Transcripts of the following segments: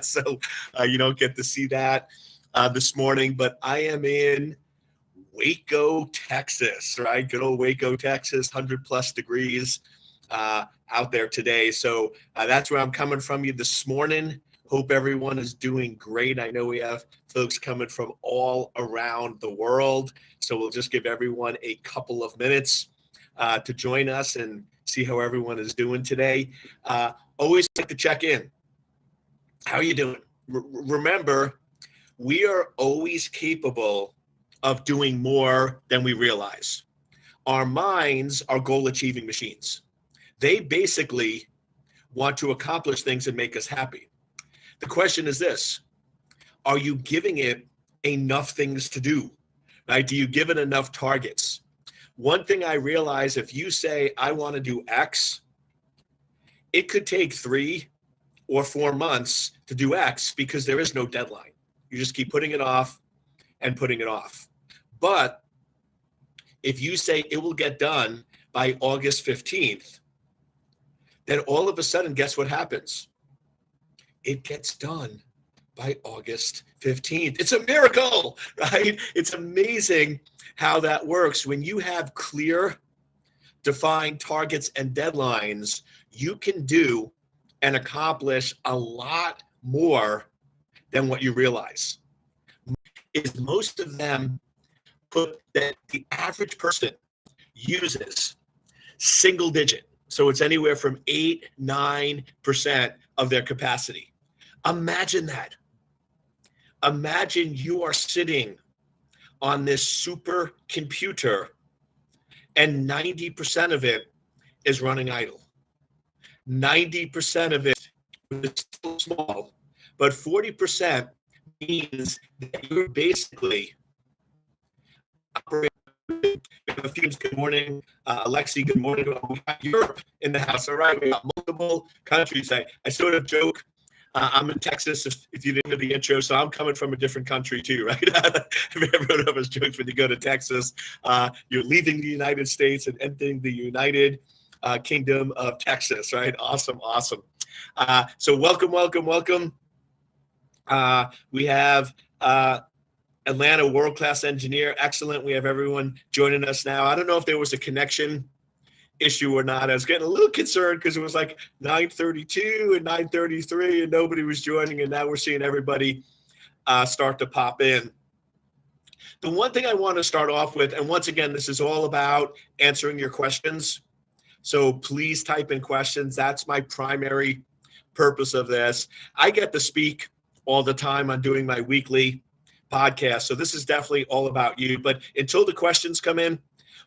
So you don't get to see that this morning, but I am in Waco, Texas, right? Good old Waco, Texas, 100 plus degrees out there today. So that's where I'm coming from you this morning. Hope everyone is doing great. I know we have folks coming from all around the world. So we'll just give everyone a couple of minutes to join us and see how everyone is doing today. Always like to check in. How are you doing? Remember, we are always capable of doing more than we realize. Our minds are goal-achieving machines. They basically want to accomplish things and make us happy. The question is this: are you giving it enough things to do? Right? Do you give it enough targets? One thing I realize, if you say, I want to do X, it could take 3 or 4 months to do X because there is no deadline. You just keep putting it off and putting it off. But if you say it will get done by August 15th, then all of a sudden, guess what happens? It gets done by August 15th. It's a miracle, right? It's amazing how that works. When you have clear, defined targets and deadlines, you can do and accomplish a lot more than what you realize. Is most of them put that the average person uses single digit. So it's anywhere from 8-9% of their capacity. Imagine that. Imagine you are sitting on this super computer and 90% of it is running idle. 90% of it is still small, but 40% means that you're basically operating. Good morning, Alexi. Good morning. We got Europe in the house. All right, we got multiple countries. I sort of joke. I'm in Texas, if you didn't know the intro, so I'm coming from a different country too, right? Everyone of us jokes when you go to Texas, you're leaving the United States and entering the United Kingdom of Texas, right? Awesome. So welcome. We have Atlanta world-class engineer. Excellent. We have everyone joining us now. I don't know if there was a connection issue or not. I was getting a little concerned because it was like 9:32 and 9:33 and nobody was joining, and now we're seeing everybody start to pop in. The one thing I want to start off with, and once again, this is all about answering your questions. So please type in questions. That's my primary purpose of this. I get to speak all the time on doing my weekly podcast. So this is definitely all about you. But until the questions come in,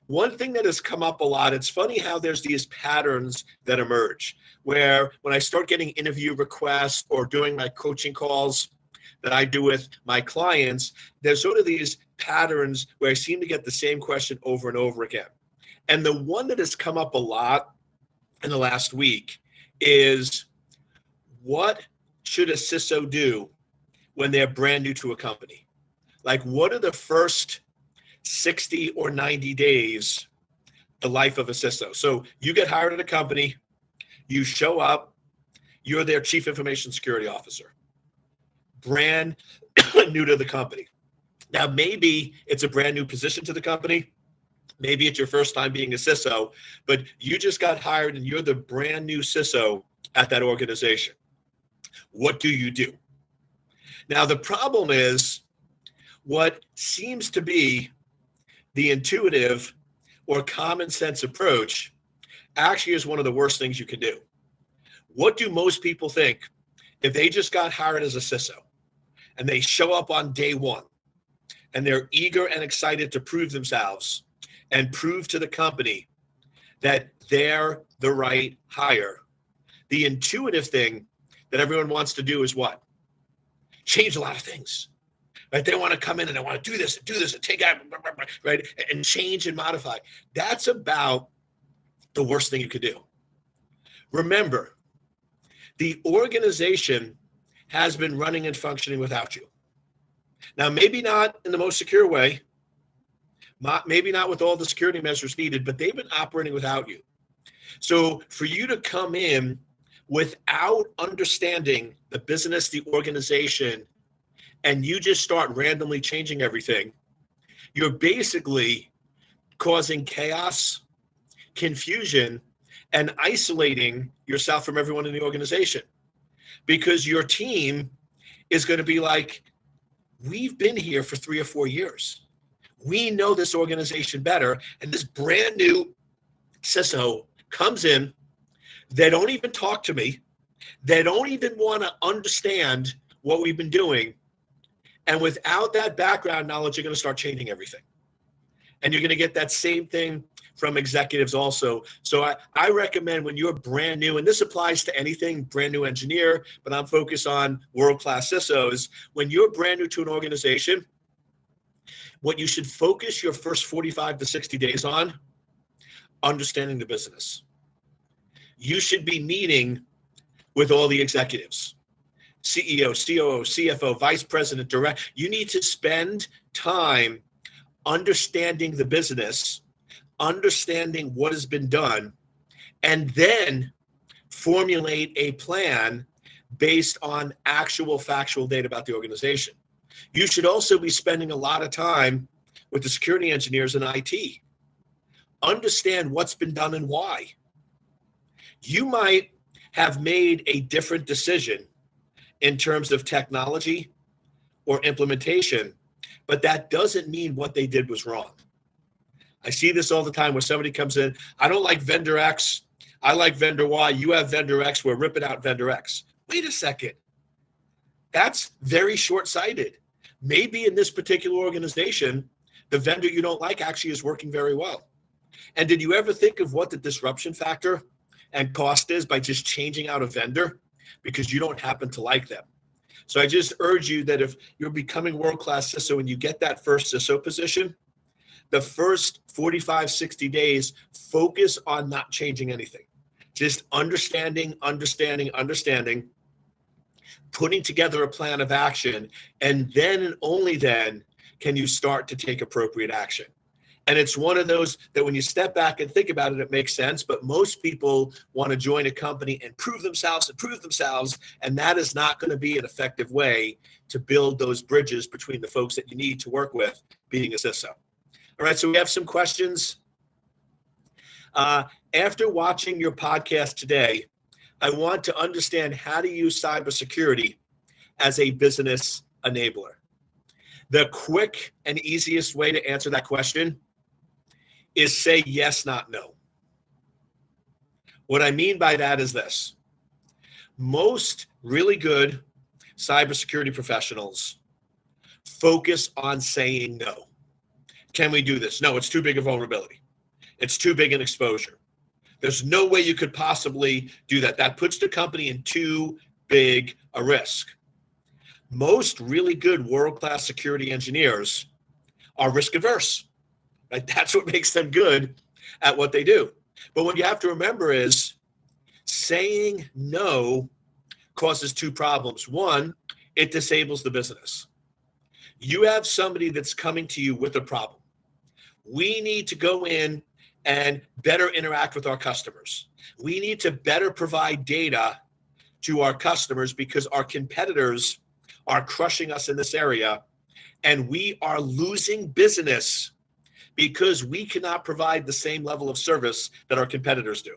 one thing that has come up a lot, it's funny how there's these patterns that emerge where when I start getting interview requests or doing my coaching calls that I do with my clients, there's sort of these patterns where I seem to get the same question over and over again. And the one that has come up a lot in the last week is, what should a CISO do when they're brand new to a company? Like, what are the first 60 or 90 days, the life of a CISO? So you get hired at a company, you show up, you're their chief information security officer, brand new to the company. Now, maybe it's a brand new position to the company. Maybe it's your first time being a CISO, but you just got hired and you're the brand new CISO at that organization. What do you do? Now, the problem is what seems to be the intuitive or common sense approach actually is one of the worst things you can do. What do most people think if they just got hired as a CISO and they show up on day one and they're eager and excited to prove themselves and prove to the company that they're the right hire? The intuitive thing that everyone wants to do is what? Change a lot of things. Right? They want to come in and they want to do this and take out, right? And change and modify. That's about the worst thing you could do. Remember, the organization has been running and functioning without you. Now, maybe not in the most secure way, maybe not with all the security measures needed, but they've been operating without you. So for you to come in without understanding the business, the organization, and you just start randomly changing everything, you're basically causing chaos, confusion, and isolating yourself from everyone in the organization, because your team is going to be like, we've been here for 3 or 4 years. We know this organization better. And this brand new CISO comes in. They don't even talk to me. They don't even want to understand what we've been doing. And without that background knowledge, you're going to start changing everything. And you're going to get that same thing from executives also. So I recommend when you're brand new, and this applies to anything, brand new engineer, but I'm focused on world-class CISOs. When you're brand new to an organization, what you should focus your first 45 to 60 days on, understanding the business. You should be meeting with all the executives, CEO, COO, CFO, vice president, direct. You need to spend time understanding the business, understanding what has been done, and then formulate a plan based on actual factual data about the organization. You should also be spending a lot of time with the security engineers and IT. Understand what's been done and why. You might have made a different decision in terms of technology or implementation, but that doesn't mean what they did was wrong. I see this all the time where somebody comes in, I don't like vendor X, I like vendor Y, you have vendor X, we're ripping out vendor X. Wait a second. That's very short-sighted. Maybe in this particular organization, the vendor you don't like actually is working very well. And did you ever think of what the disruption factor and cost is by just changing out a vendor because you don't happen to like them? So I just urge you that if you're becoming world-class CISO and you get that first CISO position, the first 45, 60 days, focus on not changing anything. Just understanding, putting together a plan of action, and then and only then can you start to take appropriate action. And it's one of those that when you step back and think about it, it makes sense. But most people want to join a company and prove themselves. And that is not going to be an effective way to build those bridges between the folks that you need to work with being a CISO. All right, so we have some questions. After watching your podcast today, I want to understand how to use cybersecurity as a business enabler. The quick and easiest way to answer that question is say yes, not no. What I mean by that is this. Most really good cybersecurity professionals focus on saying no. Can we do this? No, it's too big a vulnerability. It's too big an exposure. There's no way you could possibly do that. That puts the company in too big a risk. Most really good world-class security engineers are risk averse. Right? That's what makes them good at what they do. But what you have to remember is saying no causes two problems. One, it disables the business. You have somebody that's coming to you with a problem. We need to go in and better interact with our customers. We need to better provide data to our customers because our competitors are crushing us in this area, and we are losing business because we cannot provide the same level of service that our competitors do.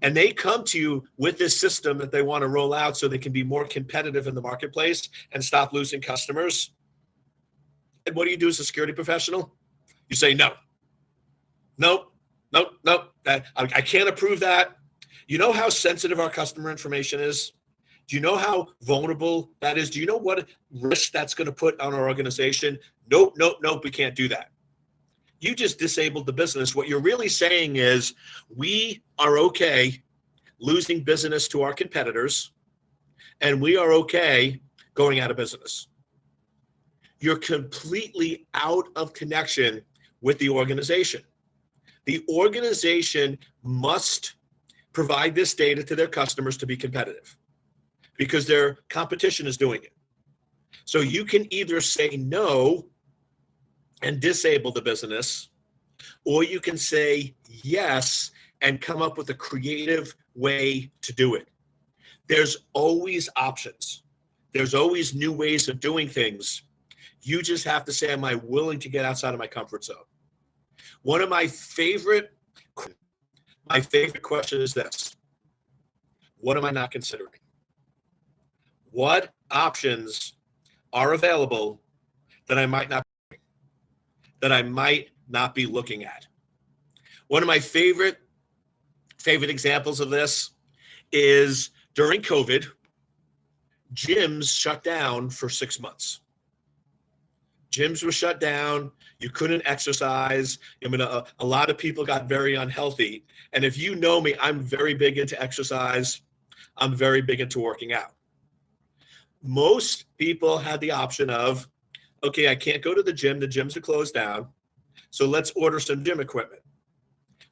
And they come to you with this system that they want to roll out so they can be more competitive in the marketplace and stop losing customers. And what do you do as a security professional? You say no. Nope. I can't approve that. You know how sensitive our customer information is? Do you know how vulnerable that is? Do you know what risk that's going to put on our organization? Nope, we can't do that. You just disabled the business. What you're really saying is we are okay losing business to our competitors, and we are okay going out of business. You're completely out of connection with the organization. The organization must provide this data to their customers to be competitive because their competition is doing it. So you can either say no and disable the business, or you can say yes and come up with a creative way to do it. There's always options. There's always new ways of doing things. You just have to say, am I willing to get outside of my comfort zone? One of my favorite question is this: what am I not considering? What options are available that I might not be looking at? One of my favorite examples of this is during COVID, gyms shut down for 6 months. Gyms were shut down. You couldn't exercise. I mean, a lot of people got very unhealthy. And if you know me, I'm very big into exercise. I'm very big into working out. Most people had the option of, okay, I can't go to the gym. The gyms are closed down. So let's order some gym equipment.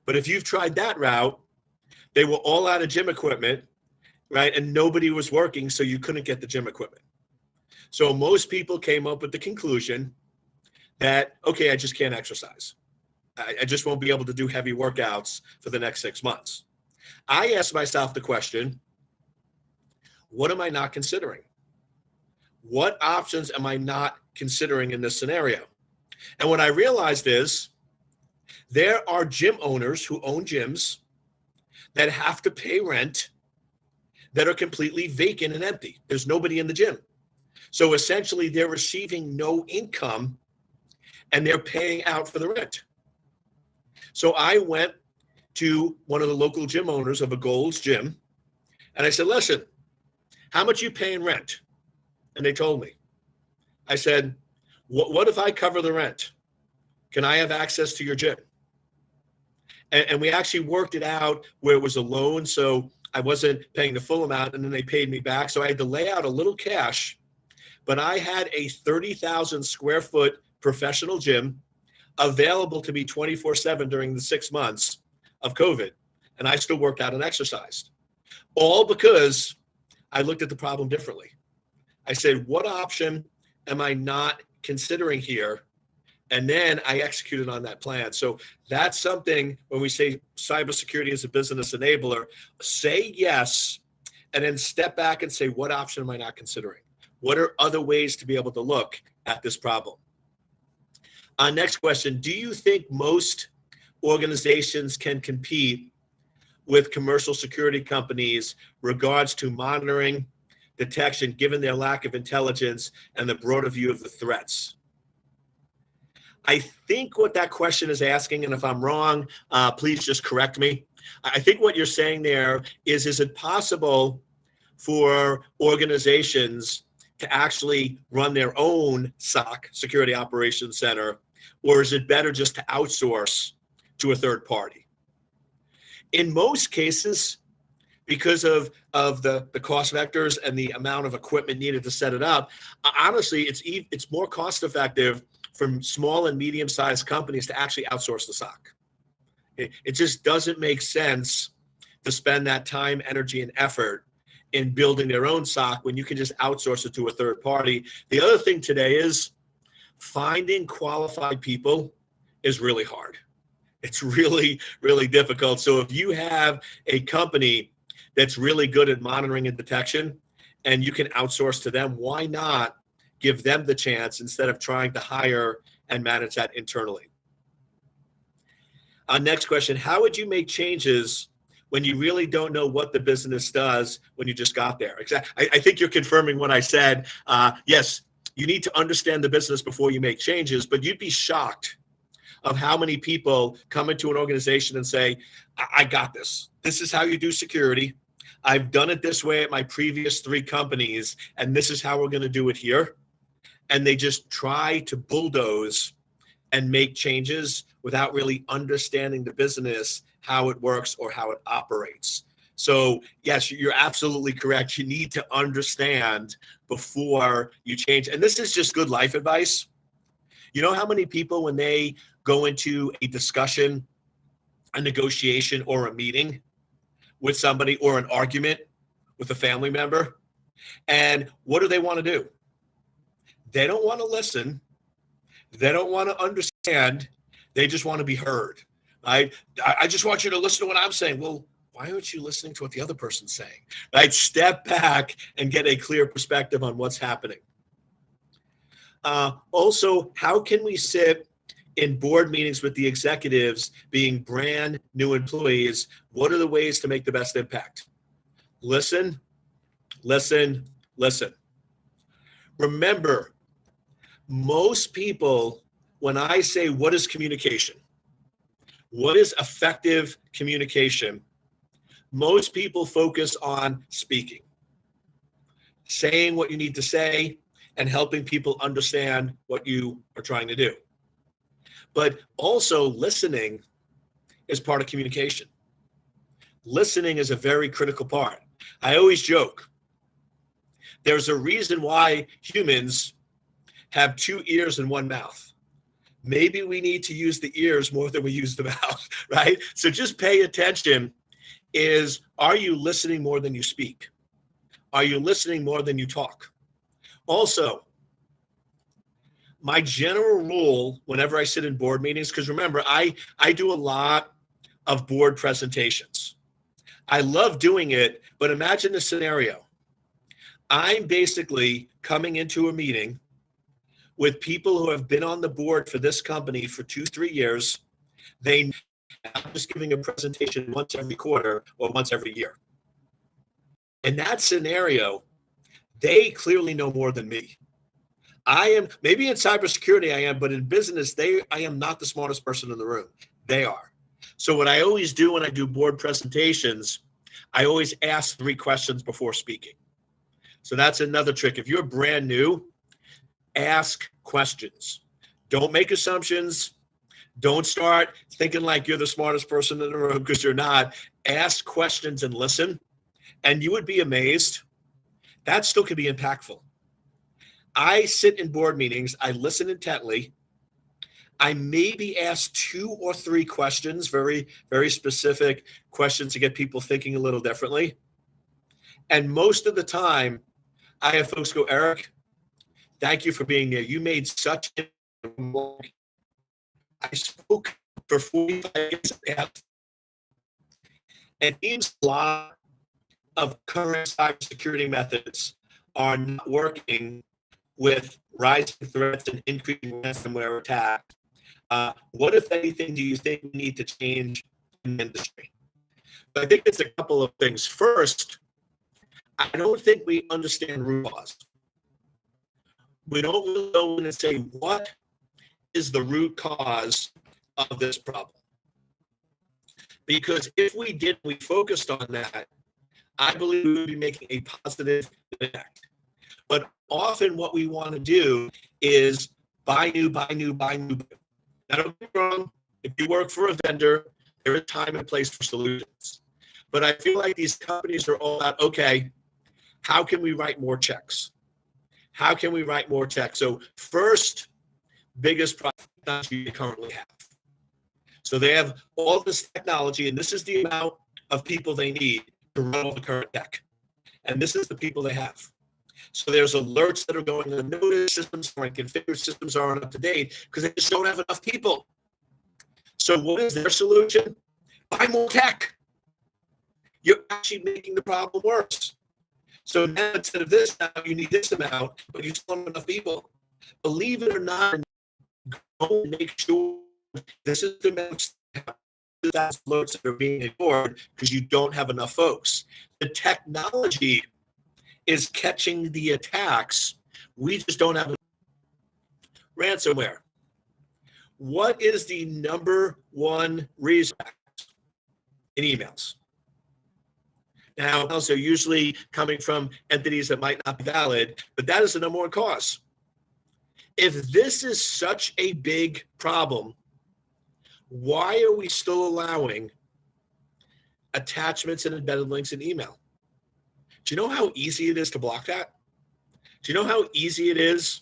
But if you've tried that route, they were all out of gym equipment, right? And nobody was working, so you couldn't get the gym equipment. So most people came up with the conclusion that, okay, I just can't exercise. I just won't be able to do heavy workouts for the next 6 months. I asked myself the question, what am I not considering? What options am I not considering in this scenario? And what I realized is there are gym owners who own gyms that have to pay rent that are completely vacant and empty. There's nobody in the gym. So essentially they're receiving no income and they're paying out for the rent. So I went to one of the local gym owners of a Gold's Gym and I said, listen, how much you paying rent? And they told me. I said, what if I cover the rent? Can I have access to your gym? And we actually worked it out where it was a loan, so I wasn't paying the full amount, and then they paid me back. So I had to lay out a little cash, but I had a 30,000 square foot professional gym available to me 24/7 during the 6 months of COVID. And I still worked out and exercised. All because I looked at the problem differently. I said, what option am I not considering here? And then I executed on that plan. So that's something when we say cybersecurity is a business enabler, say yes, and then step back and say, what option am I not considering? What are other ways to be able to look at this problem? Next question, do you think most organizations can compete with commercial security companies regards to monitoring, detection, given their lack of intelligence and the broader view of the threats? I think what that question is asking, and if I'm wrong, please just correct me. I think what you're saying there is it possible for organizations to actually run their own SOC, Security Operations Center, or is it better just to outsource to a third party? In most cases, because of the cost vectors and the amount of equipment needed to set it up, honestly, it's more cost effective from small and medium-sized companies to actually outsource the SOC. It just doesn't make sense to spend that time, energy, and effort in building their own SOC when you can just outsource it to a third party. The other thing today is finding qualified people is really hard. It's really, really difficult. So if you have a company that's really good at monitoring and detection and you can outsource to them, why not give them the chance instead of trying to hire and manage that internally? Next question, how would you make changes when you really don't know what the business does when you just got there? Exactly. I think you're confirming what I said. Yes, you need to understand the business before you make changes, but you'd be shocked of how many people come into an organization and say, I got this. This is how you do security. I've done it this way at my previous 3 companies, and this is how we're going to do it here. And they just try to bulldoze and make changes without really understanding the business, how it works or how it operates. So yes, you're absolutely correct. You need to understand before you change. And this is just good life advice. You know how many people, when they go into a discussion, a negotiation, or a meeting with somebody, or an argument with a family member, and what do they want to do? They don't want to listen. They don't want to understand. They just want to be heard. I just want you to listen to what I'm saying. Well, why aren't you listening to what the other person's saying? Right? Step back and get a clear perspective on what's happening. Also, how can we sit in board meetings with the executives being brand new employees? What are the ways to make the best impact? Listen, listen, listen. Remember, most people, when I say what is communication, what is effective communication, most people focus on speaking, saying what you need to say, and helping people understand what you are trying to do. But also listening is part of communication. Listening is a very critical part. I always joke, there's a reason why humans have 2 ears and 1 mouth. Maybe we need to use the ears more than we use the mouth, right? So just pay attention. Are you listening more than you speak? Are you listening more than you talk? Also, my general rule whenever I sit in board meetings, because remember, I do a lot of board presentations. I love doing it, but imagine the scenario. I'm basically coming into a meeting with people who have been on the board for this company for 2-3 years. I'm just giving a presentation once every quarter or once every year. In that scenario, they clearly know more than me. I am, maybe in cybersecurity I am, but in business, I am not the smartest person in the room. They are. So what I always do when I do board presentations, I always ask 3 questions before speaking. So that's another trick. If you're brand new, ask questions. Don't make assumptions. Don't start thinking like you're the smartest person in the room, because you're not. Ask questions and listen. And you would be amazed. That still can be impactful. I sit in board meetings. I listen intently. I maybe ask 2 or 3 questions, very, very specific questions to get people thinking a little differently. And most of the time, I have folks go, Eric, thank you for being there. You made such a I spoke for 45 minutes. And it seems a lot of current cybersecurity methods are not working with rising threats and increasing ransomware attacks. What, if anything, do you think we need to change in the industry? But I think it's a couple of things. First, I don't think we understand root cause. We don't really know when to say what is the root cause of this problem. Because if we did, we focused on that, I believe we would be making a positive impact. But often what we want to do is buy new. Now, don't get me wrong, if you work for a vendor, there is time and place for solutions. But I feel like these companies are all about, okay, how can we write more checks? How can we write more checks? So first, biggest problem you currently have. So they have all this technology, and this is the amount of people they need to run all the current tech. And this is the people they have. So there's alerts that are going on, notice systems or configured systems aren't up to date because they just don't have enough people. So what is their solution? Buy more tech. You're actually making the problem worse. So now instead of this, now you need this amount, but you still don't have enough people. Believe it or not, go and make sure this is the amount of alerts that are being ignored because you don't have enough folks. The technology is catching the attacks. We just don't have ransomware. What is the number one reason in emails? Now, emails are usually coming from entities that might not be valid, but that is the number one cause. If this is such a big problem, why are we still allowing attachments and embedded links in email? Do you know how easy it is to block that? Do you know how easy it is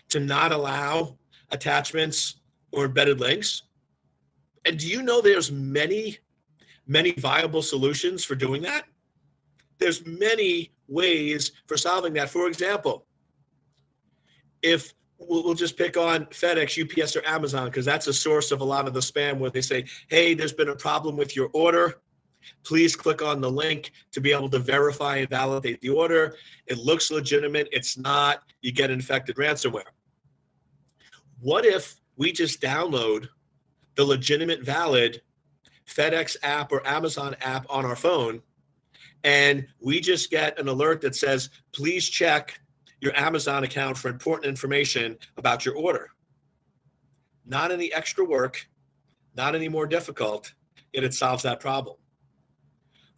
to not allow attachments or embedded links? And do you know there's many viable solutions for doing that? There's many ways for solving that. For example, if we'll just pick on FedEx, UPS, or Amazon, because that's a source of a lot of the spam where they say, hey, there's been a problem with your order. Please click on the link to be able to verify and validate the order. It looks legitimate. It's not. You get infected ransomware. What if we just download the legitimate, valid FedEx app or Amazon app on our phone, and we just get an alert that says, please check your Amazon account for important information about your order? Not any extra work, not any more difficult, yet it solves that problem.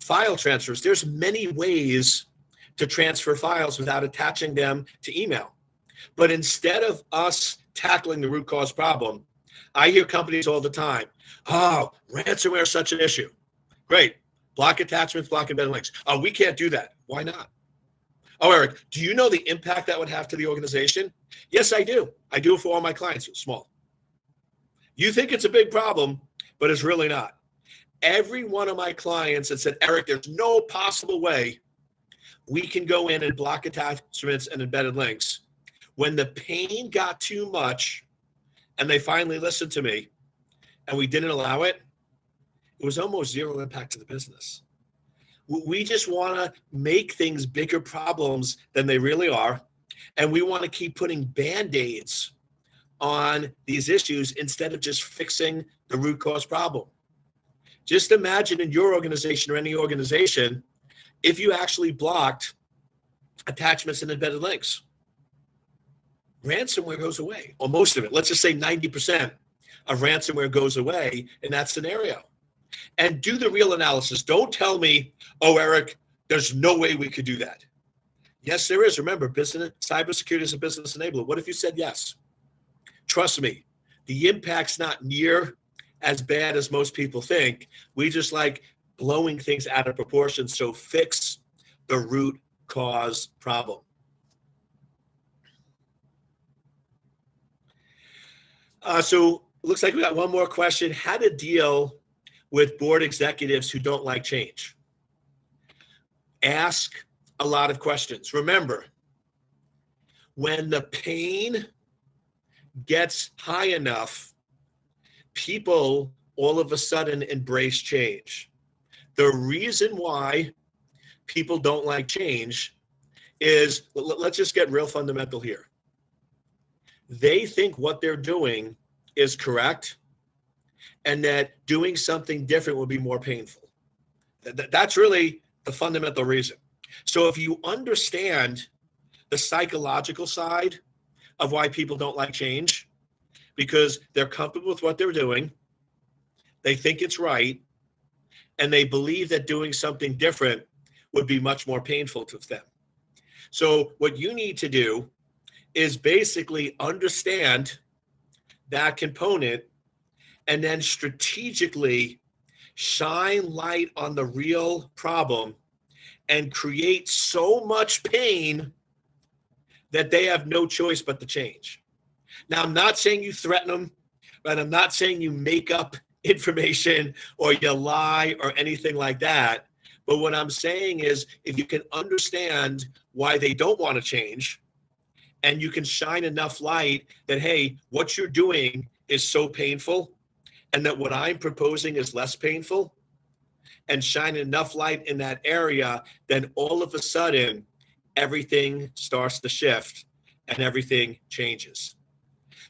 File transfers. There's many ways to transfer files without attaching them to email. But instead of us tackling the root cause problem, I hear companies all the time, oh, ransomware is such an issue. Great. Block attachments, block embedded links. Oh, we can't do that. Why not? Oh, Eric, do you know the impact that would have to the organization? Yes, I do. I do it for all my clients, small. You think it's a big problem, but it's really not. Every one of my clients that said, Eric, there's no possible way we can go in and block attachments and embedded links. When the pain got too much and they finally listened to me and we didn't allow it, it was almost zero impact to the business. We just want to make things bigger problems than they really are. And we want to keep putting Band-Aids on these issues instead of just fixing the root cause problem. Just imagine in your organization or any organization, if you actually blocked attachments and embedded links, ransomware goes away, or most of it. Let's just say 90% of ransomware goes away in that scenario. And do the real analysis. Don't tell me, oh, Eric, there's no way we could do that. Yes, there is. Remember, cybersecurity is a business enabler. What if you said yes? Trust me, the impact's not near as bad as most people think. We just like blowing things out of proportion. So fix the root cause problem. So it looks like we got one more question. How to deal with board executives who don't like change? Ask a lot of questions. Remember, when the pain gets high enough, people all of a sudden embrace change. The reason why people don't like change is, let's just get real fundamental here. They think what they're doing is correct and that doing something different will be more painful. That's really the fundamental reason. So if you understand the psychological side of why people don't like change, because they're comfortable with what they're doing, they think it's right, and they believe that doing something different would be much more painful to them. So what you need to do is basically understand that component and then strategically shine light on the real problem and create so much pain that they have no choice but to change. Now, I'm not saying you threaten them, but I'm not saying you make up information or you lie or anything like that. But what I'm saying is, if you can understand why they don't want to change, and you can shine enough light that, hey, what you're doing is so painful, and that what I'm proposing is less painful, and shine enough light in that area, then all of a sudden, everything starts to shift and everything changes.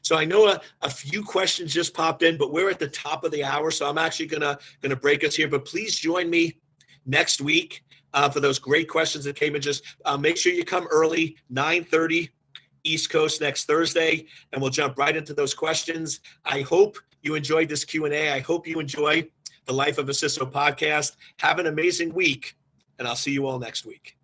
So I know a few questions just popped in, but we're at the top of the hour, so I'm actually gonna break us here. But please join me next week for those great questions that came in. Just make sure you come early, 9:30 East Coast next Thursday, and we'll jump right into those questions. I hope you enjoyed this Q&A. I hope you enjoy the Life of a CISO podcast. Have an amazing week, and I'll see you all next week.